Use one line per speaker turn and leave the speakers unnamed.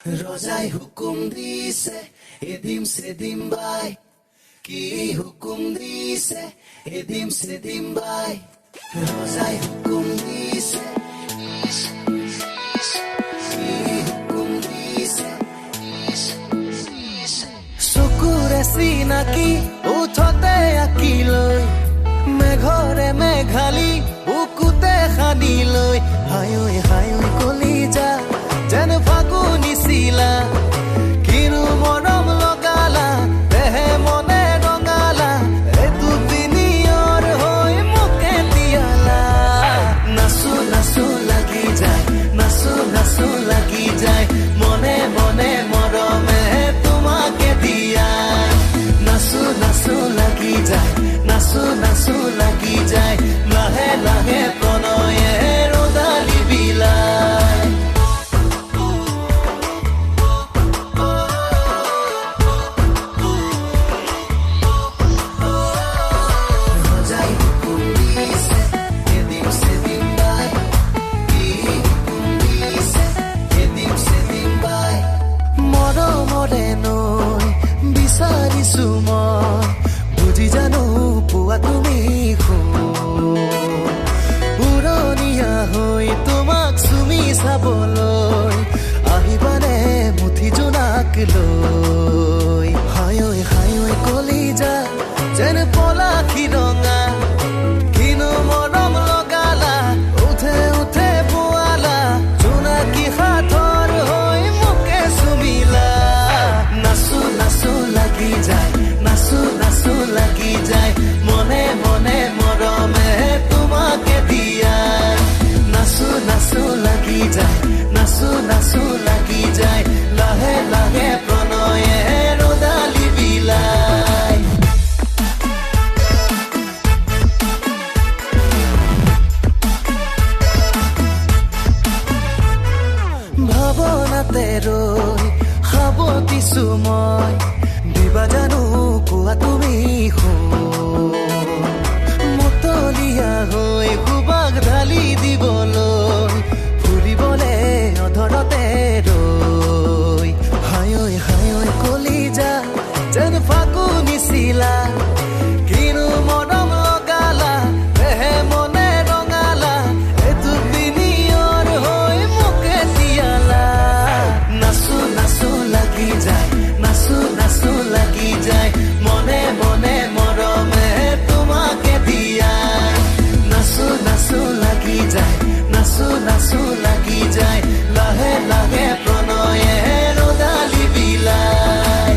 রোজাই হুকুম দিছে এদিম সেদিম বাই, কি হুকুম দিছে এদিম সেদিম বাই, রোজাই হুকুম দিছে কি হুকুম দিছে। চকুৰে চিনাকি উঠতে আঁকি লৈ, মেঘৰে মেঘালি বুকুতে সানি লৈ, হায়ৈ হায়ৈ কলিজা যেন ফাগুনি চিলা, কিনো মৰম লগালা দেহে মনে ৰঙালা, এইটো পিনিয়ৰ হৈ মোকে তিয়ালা। নাচো নাচো লাগি যায়, নাচো নাচো লাগি যায়, মনে মনে মৰমে তোমাকে দিয়াই। নাচো নাচো লাগি যায়, নাচো নাচো লাগি যায়, লাহে লাহে প্ৰণয়ে ৰ'দালি বিলাই। বিচাৰিছো মই বুজি জানো পোৱা তুমি পুৰণীয়া হৈ তোমাক চুমি চাবলৈ আহিবানে মুঠি জোনাক লৈ। হায়ৈ হায়ৈ কলিজা যেন পলাশী ৰঙা, কিনো মৰম লগালা উঠে উঠে পোৱালা, জোনাকী সাথৰ হৈ মোকে চুমিলা। নাচো নাচো লাগি যায়, নাচো নাচো লাগি যায়, মনে মনে মৰমে তোমাকে দিয়াই। নাচো নাচো লাগি যায়, নাচো নাচো লাগি যায়, লাহে লাহে প্ৰণয়ে ৰ'দালি বিলাই। ভাৱনাতে ৰৈ সাৱটিছো মই, দিবা জানো কোৱা তুমি মতলীয়া হৈ সুবাস ঢালি দিবলৈ, ফুৰিবলে অধৰতে ৰৈ। হায়ৈ হায়ৈ কলিজা যেন ফাগুনি চিলা, কিনো মৰম লগালা দেহে মনে ৰঙালা, এইটো পিনিয়ৰ হৈ মোকে তিয়ালা। নাচো নাচো লাগি যায়, নাচো নাচো লাগি যায়, মনে মনে মৰমে তোমাকে দিয়াই। নাচো নাচো লাগি যায়, নাচো নাচো লাগি যায়, লাহে লাহে প্ৰণয়ে ৰ'দালি বিলাই।